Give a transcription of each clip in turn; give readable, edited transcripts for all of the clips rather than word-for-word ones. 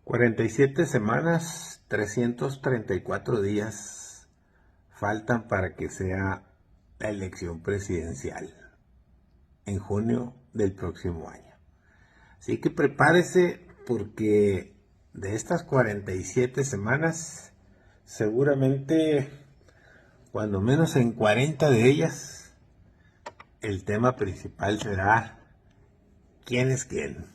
47 semanas, 334 días faltan para que sea la elección presidencial en junio del próximo año. Así que prepárese porque de estas 47 semanas, seguramente cuando menos en 40 de ellas, el tema principal será quién es quién.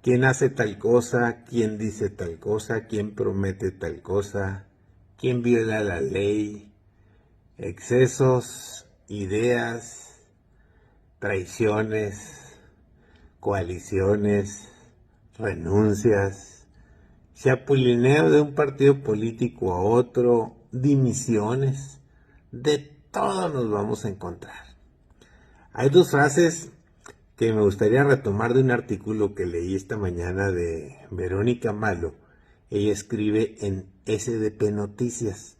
¿Quién hace tal cosa? ¿Quién dice tal cosa? ¿Quién promete tal cosa? ¿Quién viola la ley? Excesos, ideas, traiciones, coaliciones, renuncias, chapulineo de un partido político a otro, dimisiones, de todo nos vamos a encontrar. Hay dos frases que me gustaría retomar de un artículo que leí esta mañana de Verónica Malo. Ella escribe en SDP Noticias.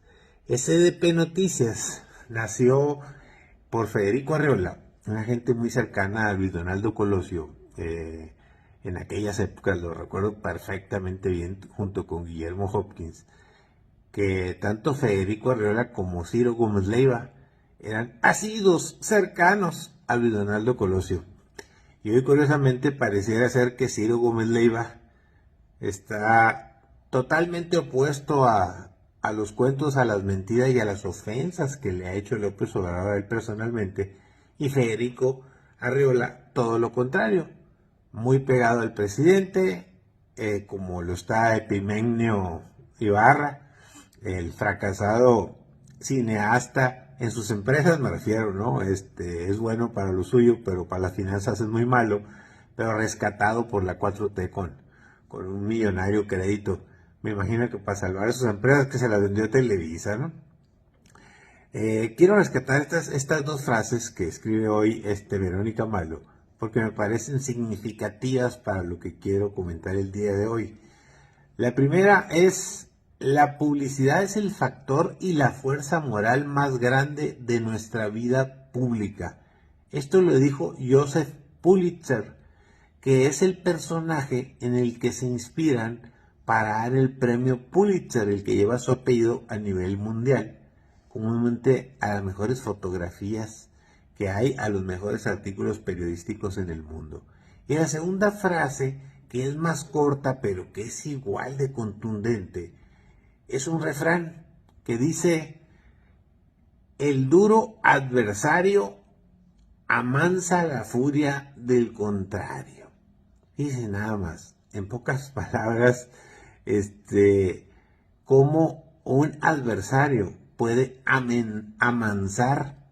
SDP Noticias nació por Federico Arreola, una gente muy cercana a Luis Donaldo Colosio. En aquellas épocas, lo recuerdo perfectamente bien, junto con Guillermo Hopkins, que tanto Federico Arreola como Ciro Gómez Leiva eran asiduos cercanos a Luis Donaldo Colosio. Y hoy curiosamente pareciera ser que Ciro Gómez Leiva está totalmente opuesto a los cuentos, a las mentiras y a las ofensas que le ha hecho López Obrador a él personalmente. Y Federico Arreola todo lo contrario, muy pegado al presidente, como lo está Epimennio Ibarra, el fracasado cineasta en sus empresas, me refiero, ¿no? Es bueno para lo suyo, pero para las finanzas es muy malo, pero rescatado por la 4T con un millonario crédito. Me imagino que para salvar a sus empresas que se las vendió Televisa, ¿no? Quiero rescatar estas dos frases que escribe hoy Verónica Malo, porque me parecen significativas para lo que quiero comentar el día de hoy. La primera es: la publicidad es el factor y la fuerza moral más grande de nuestra vida pública. Esto lo dijo Joseph Pulitzer, que es el personaje en el que se inspiran para dar el premio Pulitzer, el que lleva su apellido a nivel mundial, comúnmente a las mejores fotografías que hay, a los mejores artículos periodísticos en el mundo. Y la segunda frase, que es más corta pero que es igual de contundente, es un refrán que dice: el duro adversario amansa la furia del contrario. Dice nada más, en pocas palabras, cómo un adversario puede amansar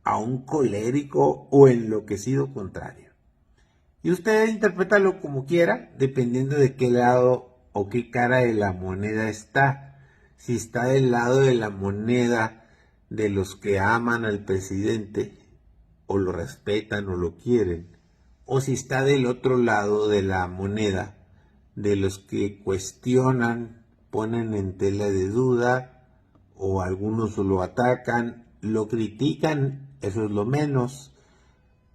a un colérico o enloquecido contrario. Y usted interprétalo como quiera, dependiendo de qué lado o qué cara de la moneda está. Si está del lado de la moneda de los que aman al presidente, o lo respetan o lo quieren, o si está del otro lado de la moneda de los que cuestionan, ponen en tela de duda, o algunos lo atacan, lo critican, eso es lo menos,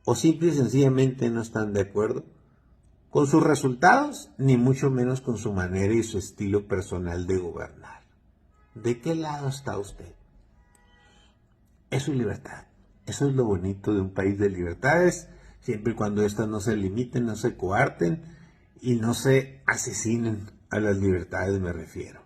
o simple y sencillamente no están de acuerdo con sus resultados, ni mucho menos con su manera y su estilo personal de gobernar. ¿De qué lado está usted? Es su libertad. Eso es lo bonito de un país de libertades, siempre y cuando estas no se limiten, no se coarten y no se asesinen a las libertades, me refiero.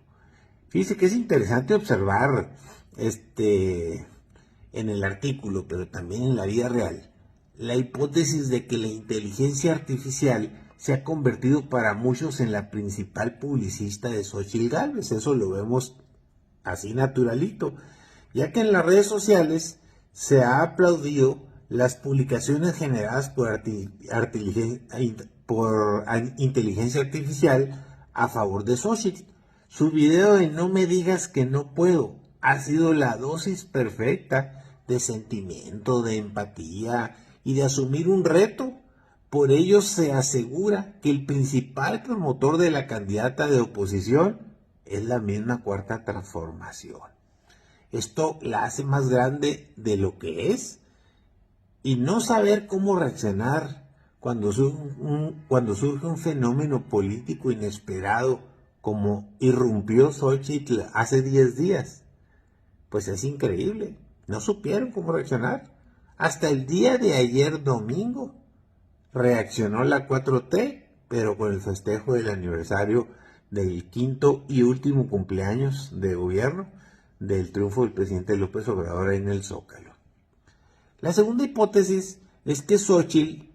Fíjese que es interesante observar en el artículo, pero también en la vida real, la hipótesis de que la inteligencia artificial se ha convertido para muchos en la principal publicista de Xóchitl Gálvez. Eso lo vemos así naturalito, ya que en las redes sociales se ha aplaudido las publicaciones generadas por inteligencia artificial a favor de Xóchitl. Su video de No me digas que no puedo ha sido la dosis perfecta de sentimiento, de empatía y de asumir un reto. Por ello se asegura que el principal promotor de la candidata de oposición es la misma Cuarta Transformación. Esto la hace más grande de lo que es, y no saber cómo reaccionar cuando surge un fenómeno político inesperado como irrumpió Xóchitl hace 10 días. Pues es increíble, no supieron cómo reaccionar. Hasta el día de ayer domingo reaccionó la 4T, pero con el festejo del aniversario del quinto y último cumpleaños de gobierno del triunfo del presidente López Obrador en el Zócalo. La segunda hipótesis es que Xóchitl,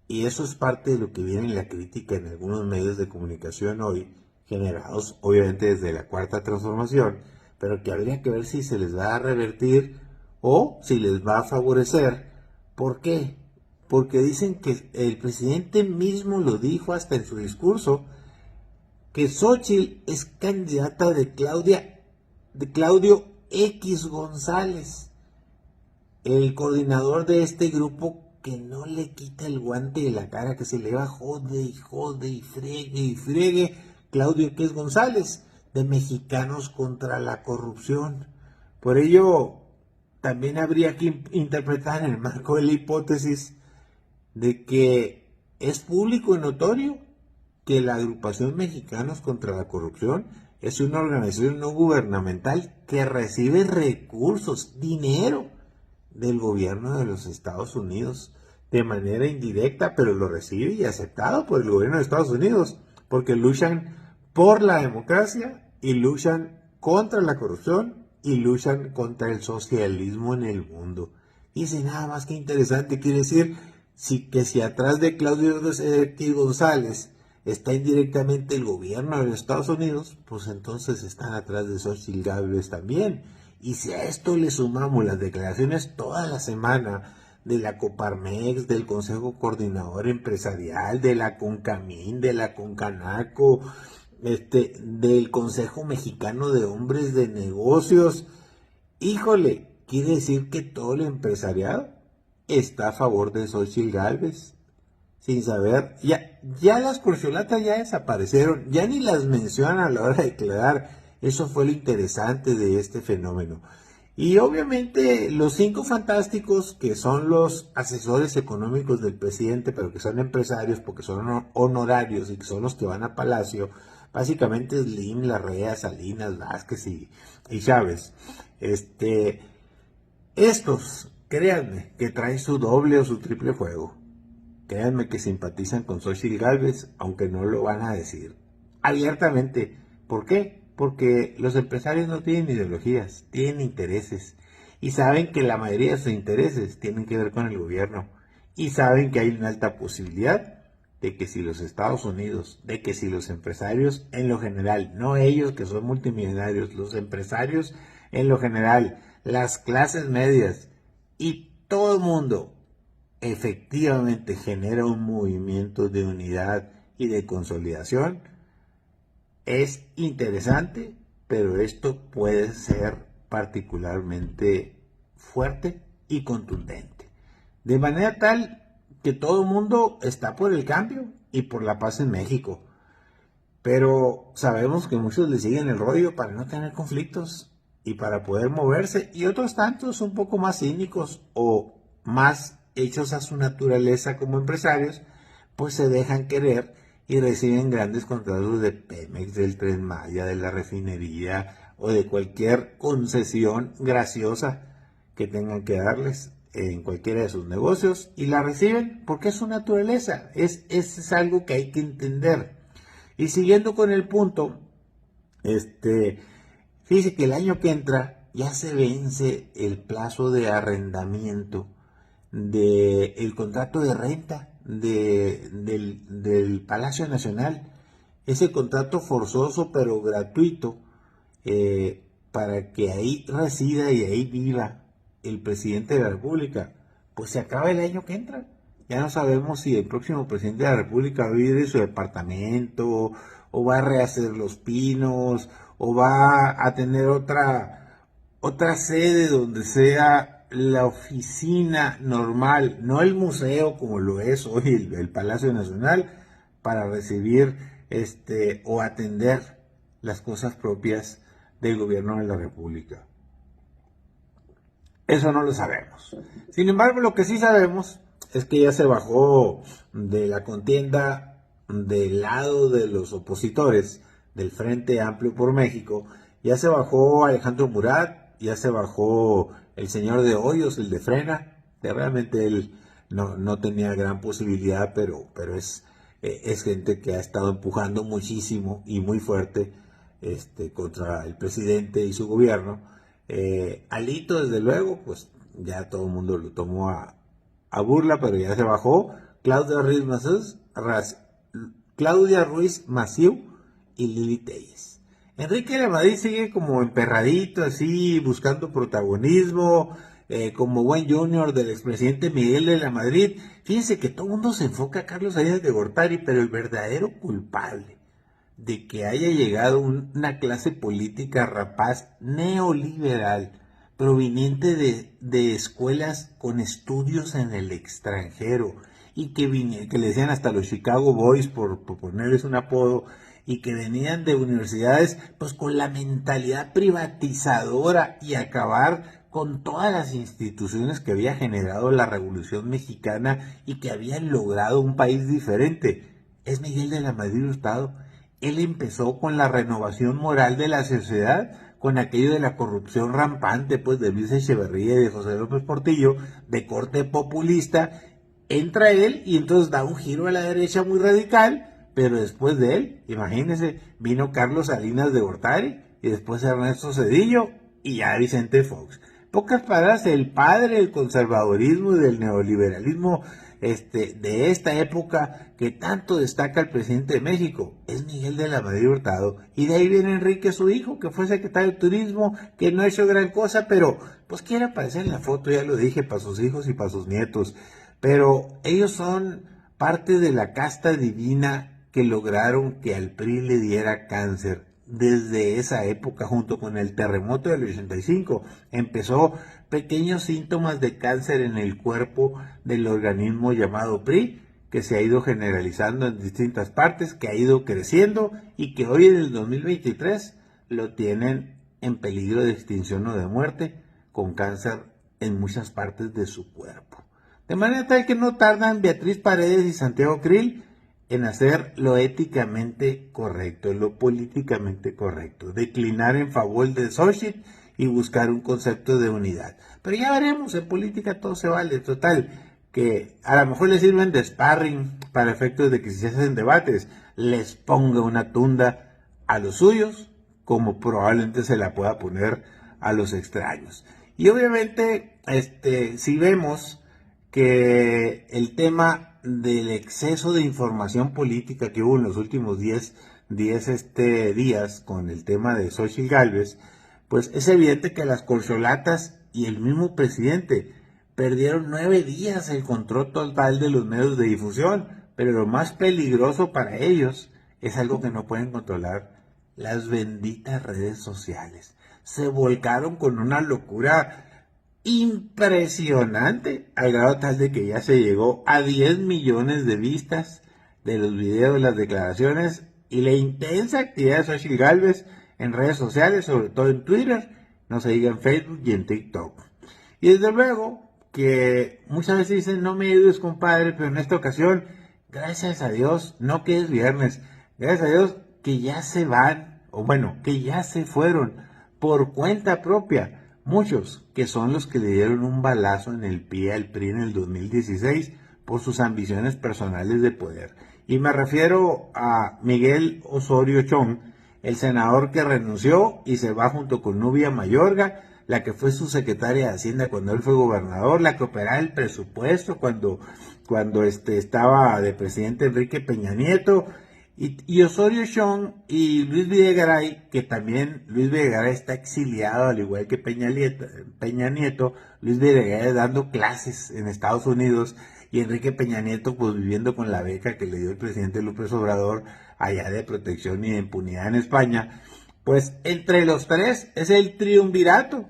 y eso es parte de lo que viene en la crítica en algunos medios de comunicación hoy, generados obviamente desde la Cuarta Transformación, pero que habría que ver si se les va a revertir o si les va a favorecer. ¿Por qué? Porque dicen que el presidente mismo lo dijo hasta en su discurso, que Xóchitl es candidata de Claudio X González, el coordinador de este grupo que no le quita el guante de la cara, que se le va jode y friegue, Claudio X González, de Mexicanos contra la Corrupción. Por ello, también habría que interpretar en el marco de la hipótesis de que es público y notorio que la agrupación Mexicanos contra la Corrupción es una organización no gubernamental que recibe recursos, dinero del gobierno de los Estados Unidos de manera indirecta, pero lo recibe y aceptado por el gobierno de Estados Unidos, porque luchan por la democracia y luchan contra la corrupción y luchan contra el socialismo en el mundo. Y dice, nada más que interesante, quiere decir que si atrás de Claudio X González está indirectamente el gobierno de los Estados Unidos, pues entonces están atrás de Xóchitl Gálvez también. Y si a esto le sumamos las declaraciones toda la semana de la Coparmex, del Consejo Coordinador Empresarial, de la CONCAMIN, de la CONCANACO, del Consejo Mexicano de Hombres de Negocios, híjole, quiere decir que todo el empresariado está a favor de Xóchitl Gálvez. Sin saber, ya las corcholatas ya desaparecieron, ya ni las mencionan a la hora de declarar. Eso fue lo interesante de este fenómeno. Y obviamente los 5 fantásticos, que son los asesores económicos del presidente, pero que son empresarios porque son honorarios y que son los que van a Palacio, básicamente Slim, Larrea, Salinas, Vázquez y Chávez. Estos, créanme, que traen su doble o su triple juego. Créanme que simpatizan con Xóchitl Gálvez, aunque no lo van a decir abiertamente. ¿Por qué? Porque los empresarios no tienen ideologías, tienen intereses. Y saben que la mayoría de sus intereses tienen que ver con el gobierno. Y saben que hay una alta posibilidad de que si los Estados Unidos, de que si los empresarios en lo general, no ellos que son multimillonarios, los empresarios en lo general, las clases medias y todo el mundo, efectivamente genera un movimiento de unidad y de consolidación, es interesante, pero esto puede ser particularmente fuerte y contundente. De manera tal que todo el mundo está por el cambio y por la paz en México. Pero sabemos que muchos le siguen el rollo para no tener conflictos y para poder moverse, y otros tantos un poco más cínicos o más hechos a su naturaleza como empresarios, pues se dejan querer y reciben grandes contratos de Pemex, del Tren Maya, de la refinería o de cualquier concesión graciosa que tengan que darles en cualquiera de sus negocios, y la reciben porque es su naturaleza, es algo que hay que entender. Y siguiendo con el punto, fíjese que el año que entra ya se vence el plazo de arrendamiento del contrato de renta del Palacio Nacional. Ese contrato forzoso pero gratuito, para que ahí resida y ahí viva el presidente de la República, pues se acaba el año que entra. Ya no sabemos si el próximo presidente de la República va a vivir en su departamento, o va a rehacer Los Pinos, o va a tener otra sede donde sea la oficina normal, no el museo como lo es hoy el Palacio Nacional, para recibir o atender las cosas propias del gobierno de la República. Eso no lo sabemos. Sin embargo, lo que sí sabemos es que ya se bajó de la contienda del lado de los opositores del Frente Amplio por México. Ya se bajó Alejandro Murat, ya se bajó el señor de Hoyos, el de Frena, que realmente él no tenía gran posibilidad, pero es gente que ha estado empujando muchísimo y muy fuerte contra el presidente y su gobierno. Alito, desde luego, pues ya todo el mundo lo tomó a burla, pero ya se bajó. Claudia Ruiz Massieu y Lili Telles. Enrique de la Madrid sigue como emperradito, así, buscando protagonismo, como buen junior del expresidente Miguel de la Madrid. Fíjense que todo el mundo se enfoca a Carlos Salinas de Gortari, pero el verdadero culpable de que haya llegado una clase política rapaz neoliberal proveniente de escuelas con estudios en el extranjero y que le decían hasta los Chicago Boys por ponerles un apodo, y que venían de universidades pues con la mentalidad privatizadora y acabar con todas las instituciones que había generado la Revolución Mexicana y que habían logrado un país diferente. Es Miguel de la Madrid Hurtado. Él empezó con la renovación moral de la sociedad, con aquello de la corrupción rampante, pues de Luis Echeverría y de José López Portillo, de corte populista. Entra él y entonces da un giro a la derecha muy radical, pero después de él, imagínense, vino Carlos Salinas de Gortari y después Ernesto Zedillo y ya Vicente Fox. Pocas palabras, el padre del conservadurismo y del neoliberalismo de esta época que tanto destaca el presidente de México es Miguel de la Madrid Hurtado, y de ahí viene Enrique, su hijo, que fue secretario de Turismo, que no ha hecho gran cosa, pero pues quiere aparecer en la foto, ya lo dije, para sus hijos y para sus nietos. Pero ellos son parte de la casta divina que lograron que al PRI le diera cáncer. Desde esa época, junto con el terremoto del 85, empezó pequeños síntomas de cáncer en el cuerpo del organismo llamado PRI, que se ha ido generalizando en distintas partes, que ha ido creciendo y que hoy en el 2023 lo tienen en peligro de extinción o de muerte, con cáncer en muchas partes de su cuerpo. De manera tal que no tardan Beatriz Paredes y Santiago Krill en hacer lo éticamente correcto, lo políticamente correcto, declinar en favor de Xochitl y buscar un concepto de unidad. Pero ya veremos, en política todo se vale, total, que a lo mejor les sirven de sparring para efectos de que si se hacen debates, les ponga una tunda a los suyos, como probablemente se la pueda poner a los extraños. Y obviamente, si vemos que el tema del exceso de información política que hubo en los últimos 10 días con el tema de Xochitl Gálvez, pues es evidente que las corcholatas y el mismo presidente perdieron 9 días el control total de los medios de difusión, pero lo más peligroso para ellos es algo que no pueden controlar: las benditas redes sociales. Se volcaron con una locura impresionante, al grado tal de que ya se llegó a 10 millones de vistas de los videos, las declaraciones y la intensa actividad de Xochitl Gálvez en redes sociales, sobre todo en Twitter, no se diga en Facebook y en TikTok. Y desde luego que muchas veces dicen: no me ayudes, compadre, pero en esta ocasión, gracias a Dios, no que es viernes, gracias a Dios que ya se van, o bueno, que ya se fueron por cuenta propia muchos, que son los que le dieron un balazo en el pie al PRI en el 2016 por sus ambiciones personales de poder. Y me refiero a Miguel Osorio Chong, el senador que renunció y se va junto con Nubia Mayorga, la que fue su secretaria de Hacienda cuando él fue gobernador, la que operaba el presupuesto cuando estaba de presidente Enrique Peña Nieto, y Osorio Chong y Luis Videgaray, que también Luis Videgaray está exiliado, al igual que Peña Nieto, Luis Videgaray dando clases en Estados Unidos y Enrique Peña Nieto pues viviendo con la beca que le dio el presidente López Obrador allá de protección y de impunidad en España. Pues entre los tres es el triunvirato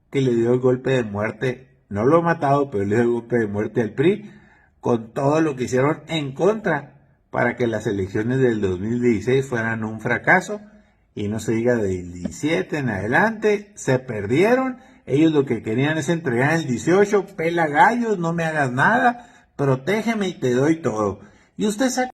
que le dio el golpe de muerte, no lo ha matado, pero le dio el golpe de muerte al PRI, con todo lo que hicieron en contra para que las elecciones del 2016 fueran un fracaso, y no se diga del 17 en adelante, se perdieron. Ellos lo que querían es entregar el 18, pela gallos, no me hagas nada, protégeme y te doy todo. Y usted saca